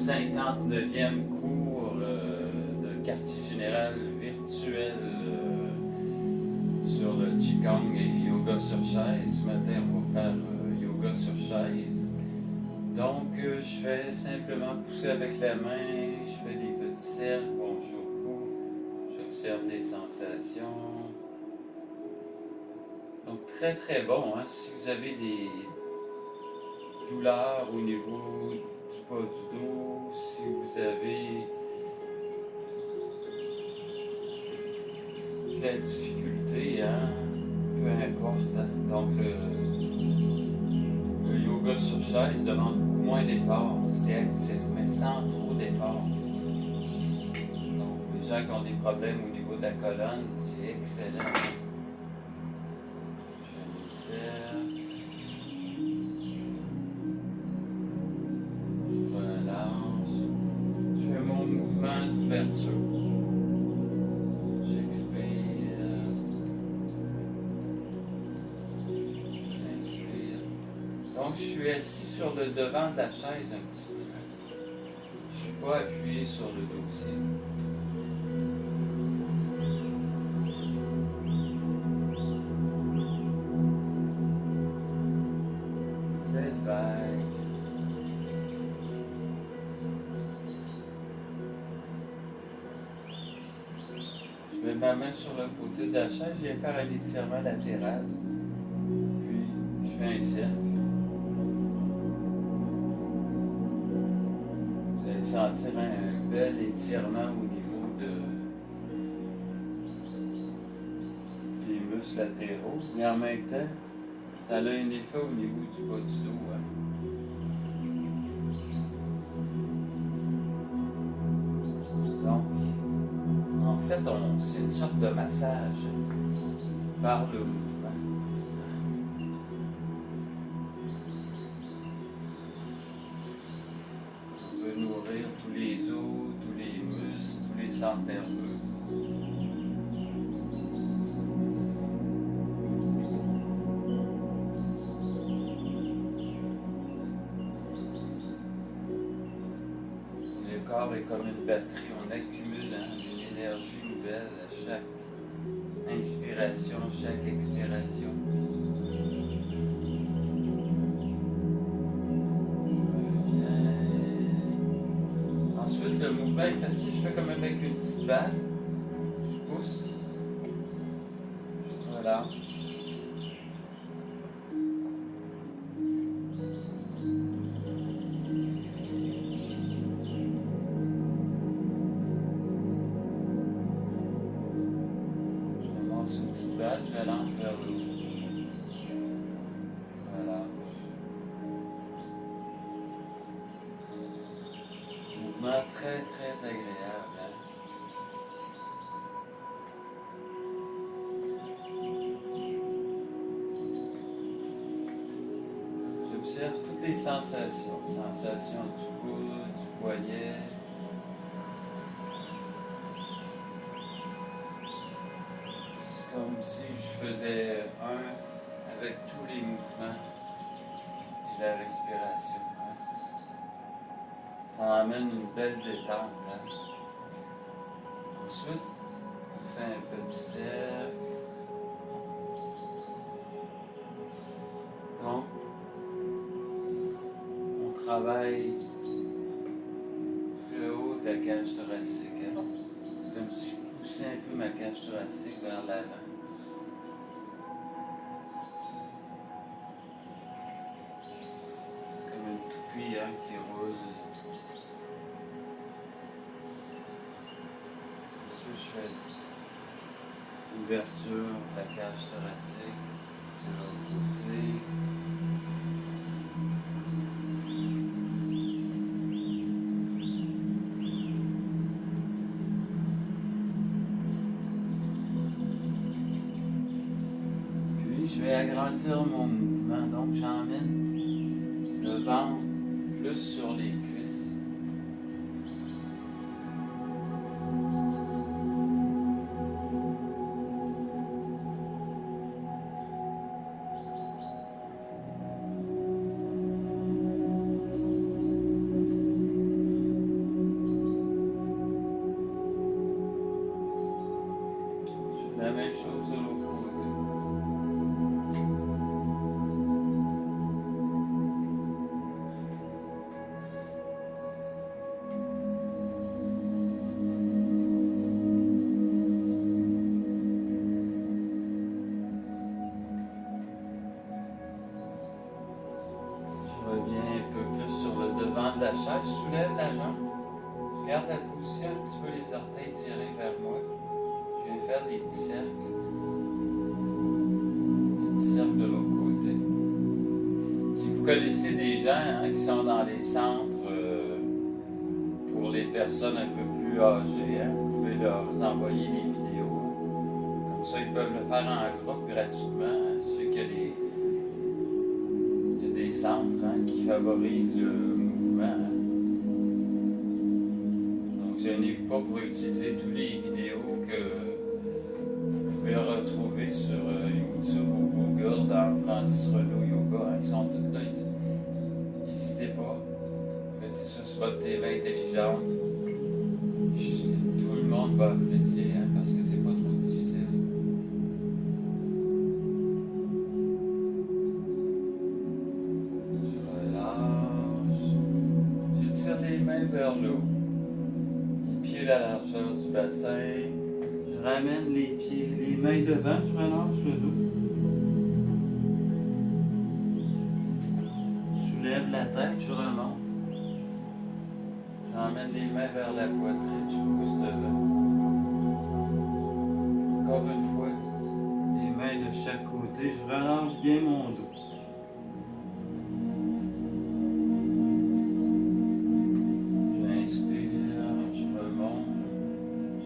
59e cours de quartier général virtuel sur le Qigong et yoga sur chaise. Ce matin, on va faire yoga sur chaise. Donc, je fais simplement pousser avec la main, je fais des petits cercles, bonjour cou, j'observe les sensations. Donc, très très bon, hein? Si vous avez des douleurs au niveau du bas du dos, si vous avez de la difficulté, hein? Peu importe, hein? Donc, le yoga sur chaise demande beaucoup moins d'efforts. C'est actif, mais sans trop d'efforts. Donc, les gens qui ont des problèmes au niveau de la colonne, c'est excellent. Je m'essaie. Je relâche. Je fais mon mouvement d'ouverture. J'expire. J'inspire. Donc, je suis assis sur le devant de la chaise un petit peu. Je ne suis pas appuyé sur le dossier. Belle vague. Je mets ma main sur le côté de la chaise, je viens faire un étirement latéral. Puis, je fais un cercle. Vous allez sentir un bel étirement au niveau des muscles latéraux. Mais en même temps, ça a un effet au niveau du bas du dos. Hein. Donc, en fait, c'est une sorte de massage par le mouvement. On veut nourrir tous les os, tous les muscles, tous les centres nerveux. Le corps est comme une batterie, on accumule une énergie nouvelle à chaque inspiration, chaque expiration. Ensuite, le mouvement est facile, je fais comme avec une petite balle. Je pousse, je relâche. Une petite balle, je la lance vers le haut. Je relâche. Mouvement très très agréable. Hein? J'observe toutes les sensations. Sensations du coude, du poignet. Comme si je faisais un avec tous les mouvements et la respiration. Hein? Ça amène une belle détente. Hein? Ensuite, on fait un petit cercle. Donc, on travaille le haut de la cage thoracique. Hein? C'est comme si je poussais un peu ma cage thoracique vers l'avant. C'est comme une toupie hein, qui roule. Ensuite, je fais l'ouverture de la cage thoracique de l'autre côté. Je vais agrandir mon mouvement, donc j'emmène le ventre plus sur les cuisses. la chaise, je soulève la jambe, je garde la position, un petit peu les orteils tirés vers moi. Je viens faire des petits cercles. Des petits cercles de l'autre côté. Si vous connaissez des gens qui sont dans les centres pour les personnes un peu plus âgées, vous pouvez leur envoyer des vidéos. Comme ça, ils peuvent le faire en groupe gratuitement. Je sais qu'il y a des centres qui favorisent le mouvement. Donc, gênez-vous pas pour utiliser toutes les vidéos que vous pouvez retrouver sur YouTube ou Google dans Francis Renaud Yoga. Ils sont tous là. N'hésitez pas. Mettez ça sur votre TV intelligente. Tout le monde va apprécier parce que c'est pas trop difficile. Je relâche. J'étire les mains vers le haut. Les pieds à la largeur du bassin. Je ramène les pieds, les mains devant. Je relâche le dos. Je soulève la tête, je remonte. J'emmène les mains vers la poitrine, je pousse devant. Encore une fois, les mains de chaque côté, je relâche bien mon dos. J'inspire, je remonte.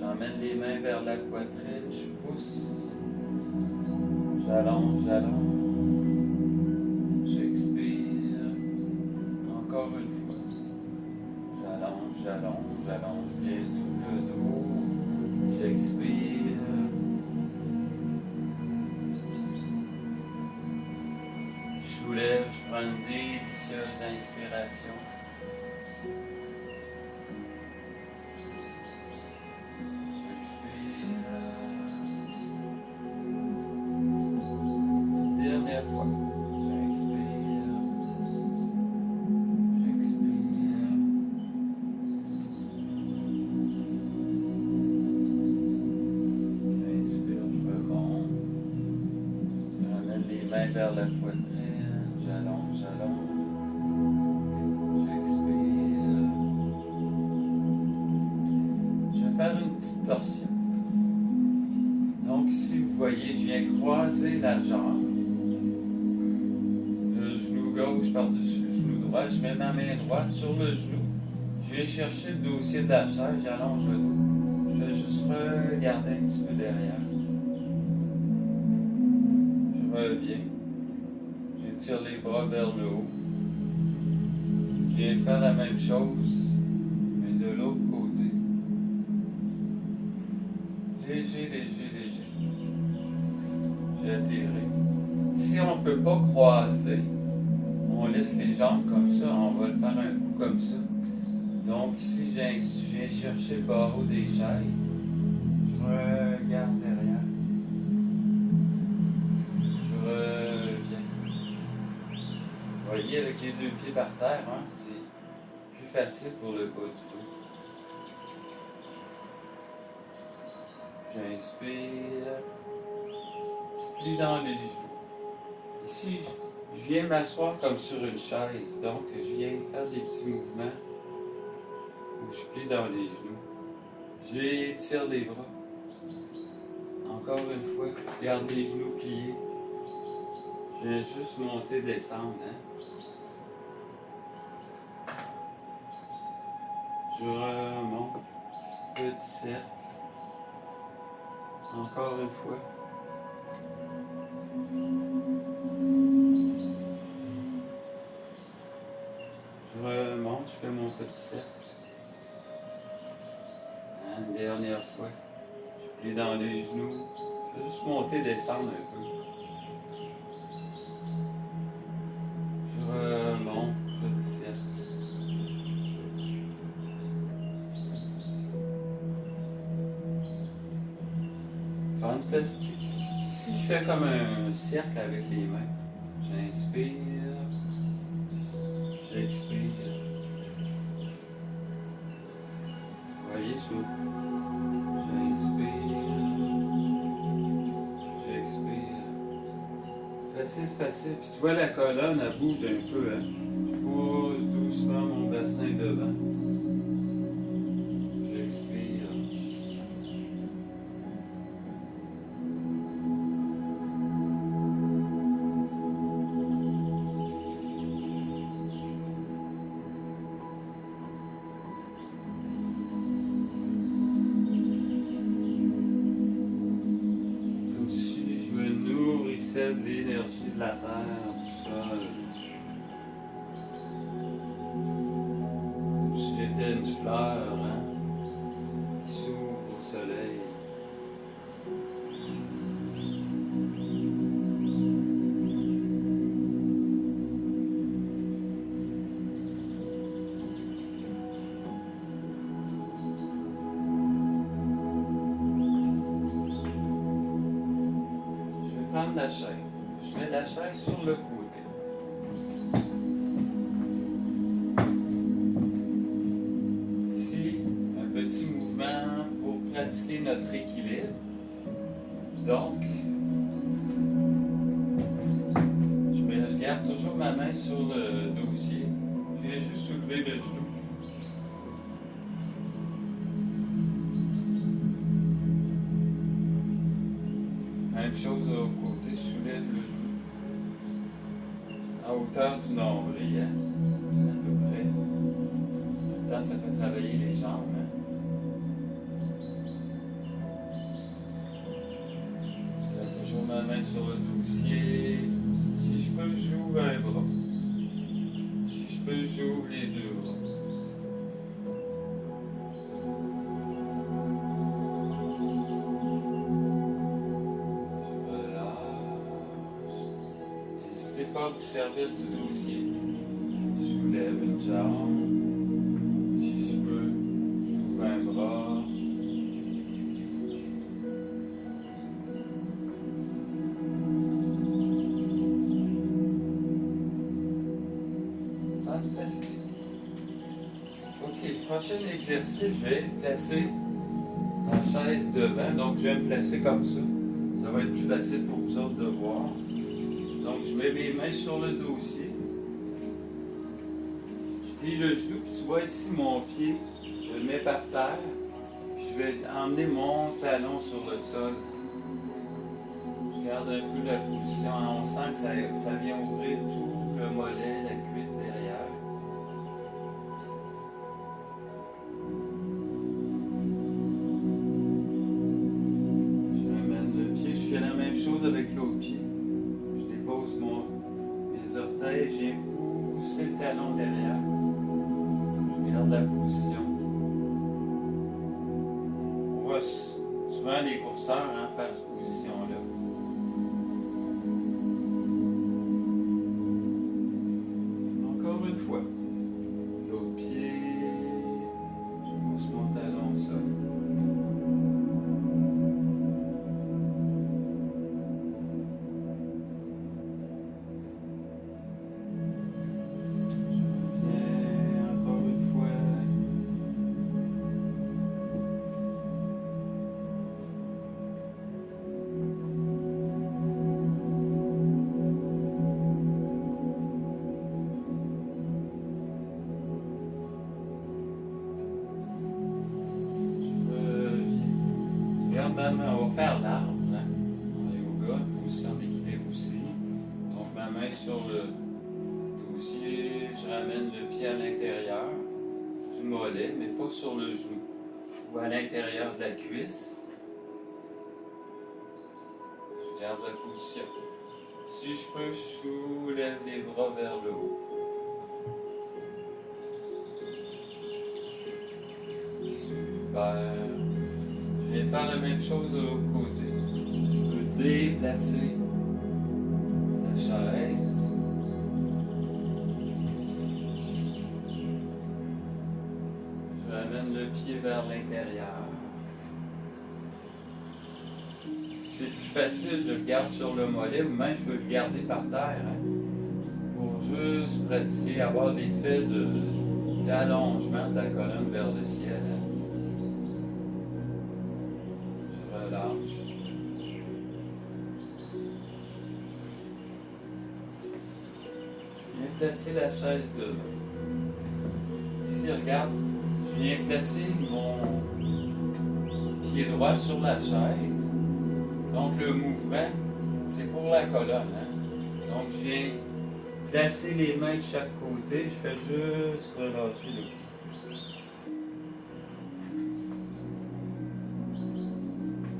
J'emmène les mains vers la poitrine, je pousse. J'allonge, j'allonge. J'expire. Encore une fois. J'allonge bien tout le dos. J'expire. Je soulève, je prends une délicieuse inspiration. J'expire. Dernière fois. Vers la poitrine, j'allonge, j'expire. Je vais faire une petite torsion. Donc ici, vous voyez, je viens croiser la jambe, le genou gauche par-dessus le genou droit, je mets ma main droite sur le genou, je viens chercher le dossier de la chaise, j'allonge le dos. Je vais juste regarder un petit peu derrière. Je reviens. J'étire les bras vers le haut. Je viens faire la même chose, mais de l'autre côté. Léger, léger, léger. J'ai atterri. Si on ne peut pas croiser, on laisse les jambes comme ça, on va le faire un coup comme ça. Donc ici, je viens chercher le barreau des chaises. Je regarde derrière. Je reviens. Vous voyez, avec les deux pieds par terre, c'est plus facile pour le bas du dos. J'inspire. Je plie dans les genoux. Ici, je viens m'asseoir comme sur une chaise. Donc, je viens faire des petits mouvements où je plie dans les genoux. J'étire les bras. Encore une fois, je garde les genoux pliés. Je viens juste monter, descendre. Je remonte. Petit cercle. Encore une fois. Je remonte, je fais mon petit cercle. Une dernière fois. Je plie dans les genoux. Je vais juste monter, descendre un peu. Je remonte, petit cercle. Fantastique. Ici, je fais comme un cercle avec les mains. J'inspire. J'expire. Vous voyez, j'inspire. J'expire. Facile, facile. Puis tu vois, la colonne, elle bouge un peu. Je pousse doucement. doucement mon bassin devant. J'expire. Comme si je me nourrissais de l'énergie de la terre, du sol. Comme si j'étais une fleur, hein, qui s'ouvre au soleil. Prendre la chaise. Je mets la chaise sur le côté. Ici, un petit mouvement pour pratiquer notre équilibre. Donc, je garde toujours ma main sur le dossier. Je viens juste soulever le genou. Même chose de l'autre côté, je soulève le genou. En hauteur du nombril, hein, à peu près. En même temps, ça fait travailler les jambes. Hein. Je garde toujours ma main sur le dossier. Si je peux, j'ouvre un bras. Si je peux, j'ouvre les deux bras. N'hésitez pas à vous servir du dossier. Je soulève une jambe. Si je peux, j'ouvre un bras. Fantastique. Ok, prochain exercice, je vais placer la chaise devant. Donc, je vais me placer comme ça. Ça va être plus facile pour vous autres de voir. Donc, je mets mes mains sur le dossier. Je plie le genou, puis tu vois ici mon pied, je le mets par terre. Puis je vais emmener mon talon sur le sol. Je garde un peu la position. On sent que ça vient ouvrir tout le mollet, la cuisse derrière. Je ramène le pied. Je fais la même chose avec l'autre pied. Pose mes orteils, j'ai poussé le talon derrière. Je garde la position. On voit souvent les courseurs faire cette position-là. Encore une fois. L'autre pied, je pousse mon talon au sol. On va faire l'arbre, hein, en yoga, une position d'équilibre aussi. Donc ma main sur le dossier, je ramène le pied à l'intérieur du mollet, mais pas sur le genou, ou à l'intérieur de la cuisse. Je garde la position. Si je peux, je soulève les bras vers le haut. Super. Je vais faire la même chose de l'autre côté. Je peux déplacer la chaise. Je ramène le pied vers l'intérieur. C'est plus facile, je le garde sur le mollet, ou même je peux le garder par terre, hein, pour juste pratiquer, avoir l'effet d'allongement de la colonne vers le ciel. Hein. Relâche. Je viens placer la chaise devant. ici, regarde, je viens placer mon pied droit sur la chaise. Donc le mouvement, c'est pour la colonne. Hein? Donc je viens placer les mains de chaque côté, je fais juste relâcher le cou.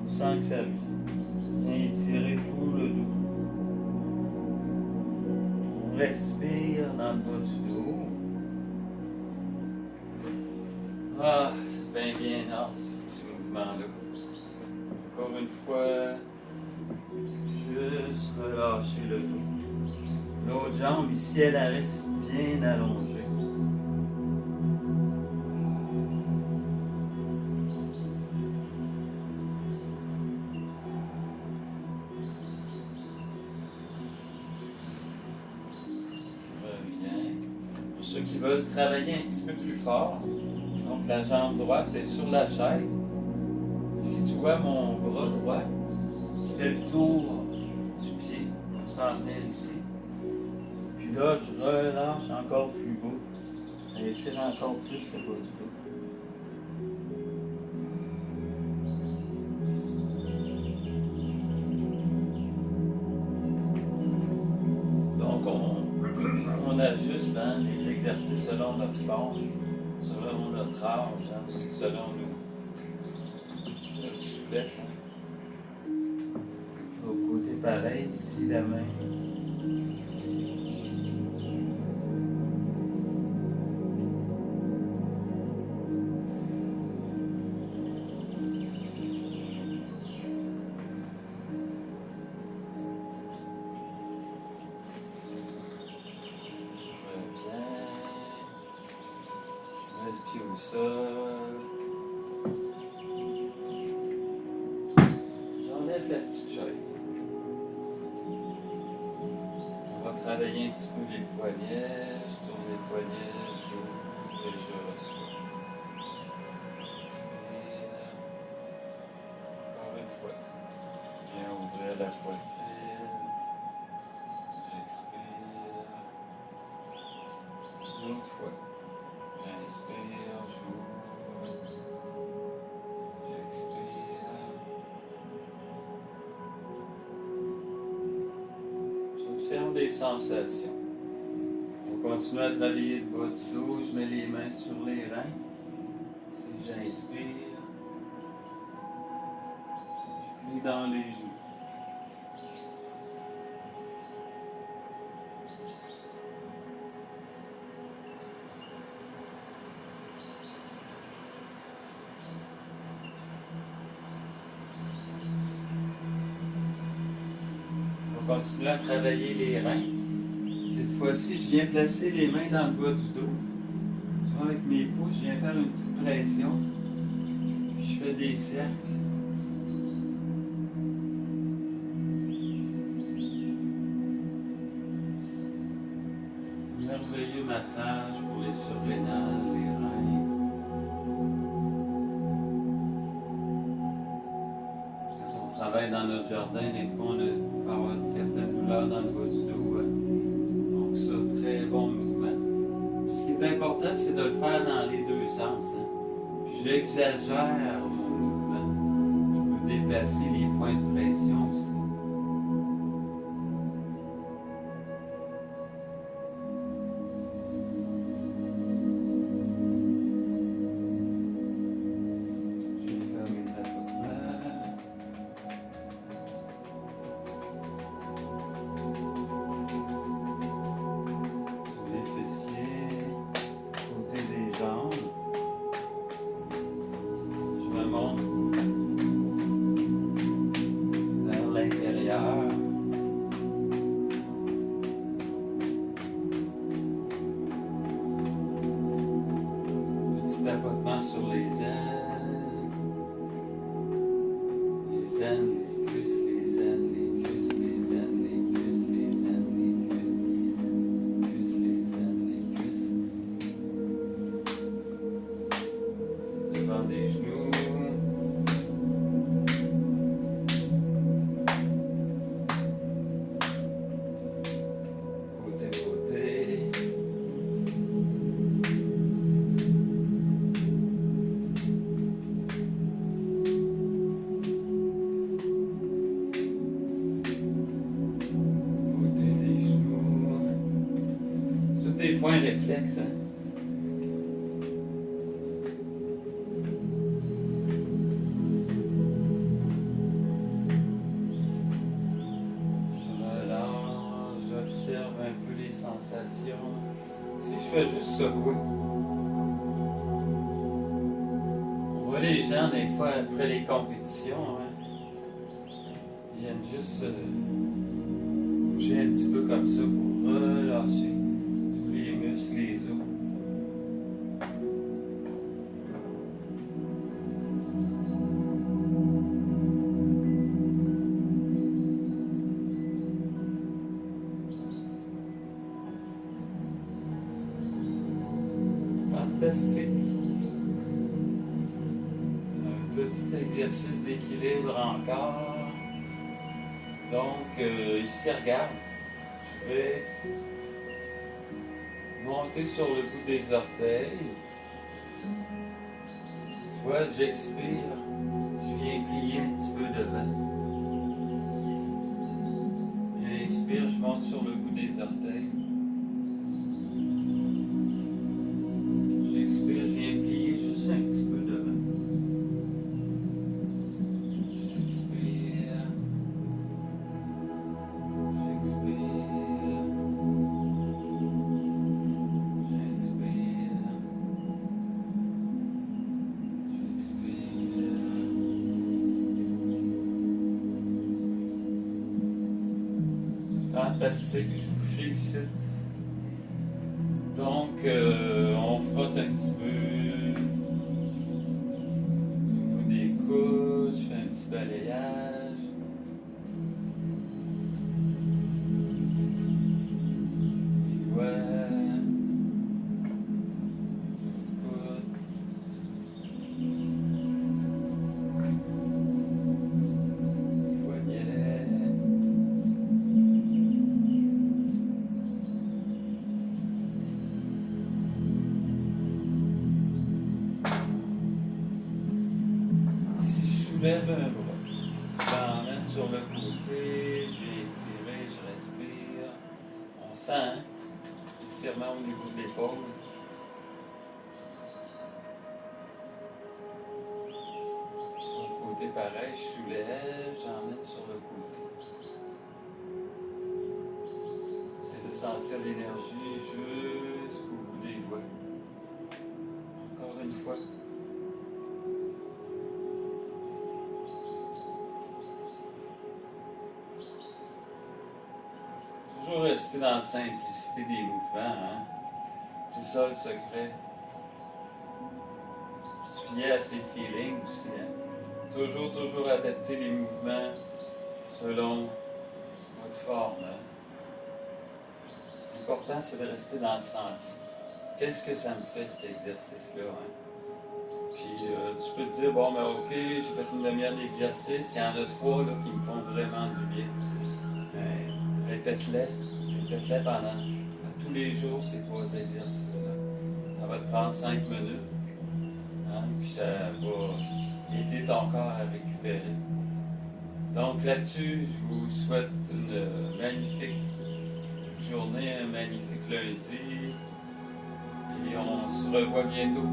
On sent que ça vient étirer tout le dos. On respire dans le bas du dos. Ah, ça fait bien énorme ces petits mouvements-là. Encore une fois, juste relâcher le dos. L'autre jambe ici, elle reste bien allongée. Pour ceux qui veulent travailler un petit peu plus fort, donc la jambe droite est sur la chaise. Ici, tu vois mon bras droit qui fait le tour du pied pour s'en venir ici. Puis là, je relâche encore plus bas. Ça étire encore plus le bas du dos. On ajuste les exercices selon notre forme, selon notre âge, aussi selon notre souplesse. Au côté pareil, ici la main. Pied au sol. J'enlève la petite chaise. On va travailler un petit peu les poignets. Je tourne les poignets, j'ouvre et je reçois. J'expire. Encore une fois. Je viens ouvrir la poitrine. J'expire. Une autre fois. J'inspire, j'ouvre, j'expire, j'observe les sensations. On continue à travailler le bas du dos, je mets les mains sur les reins. Si j'inspire, je plie dans les joues. Continuer à travailler les reins. Cette fois-ci, je viens placer les mains dans le bas du dos. Tu vois, avec mes pouces, je viens faire une petite pression. Puis je fais des cercles. Merveilleux massage pour les surrénales, les reins. Quand on travaille dans notre jardin, des fois, on peut avoir certaines douleurs dans le bas du dos. Donc ça, très bon mouvement. Puis ce qui est important, c'est de le faire dans les deux sens. Puis j'exagère mon mouvement. Je peux déplacer les points de pression aussi. Tapotement sur les aines, les cuisses, les aines, les cuisses, les aines, les cuisses, les aines, les cuisses, les cuisses, les aines, les cuisses. Devant des genoux. Côté. des points réflexes. Hein? Je relâche, j'observe un peu les sensations. Si je fais juste secouer. On voit les gens, des fois, après les compétitions, hein, ils viennent juste bouger un petit peu comme ça pour relâcher tous les muscles, les os. Fantastique. Un petit exercice d'équilibre encore. Donc, ici, regarde, je vais monter sur le bout des orteils. Tu vois, j'expire, je viens plier un petit peu devant. J'inspire, je monte sur le bout des orteils. J'expire, je viens plier juste un petit peu devant. J'expire. J'expire. J'inspire. J'expire. Fantastique, je vous félicite. Donc, on frotte un petit peu au niveau des coudes, je fais un petit balayage. Les doigts, coudes. Poignets. Si je soulève un bras, je l'emmène sur le côté, je viens étirer, je respire. On sent, hein, l'étirement au niveau de l'épaule. Sur le côté pareil, je soulève, j'emmène sur le côté. J'essaie de sentir l'énergie jusqu'au bout des doigts. Encore une fois. Toujours rester dans la simplicité des mouvements, hein? C'est ça le secret. Se fier à ses feelings aussi, hein? Toujours adapter les mouvements selon votre forme, hein? L'important, c'est de rester dans le sentier. Qu'est-ce que ça me fait, cet exercice-là, hein? Puis, tu peux te dire, bon, ben ok, j'ai fait une demi-heure d'exercice, il y en a 3 là, qui me font vraiment du bien. Mais répète-les pendant tous les jours, ces 3 exercices-là. Ça va te prendre 5 minutes, hein, puis ça va aider ton corps à récupérer. Donc là-dessus, je vous souhaite une magnifique journée, un magnifique lundi, et on se revoit bientôt.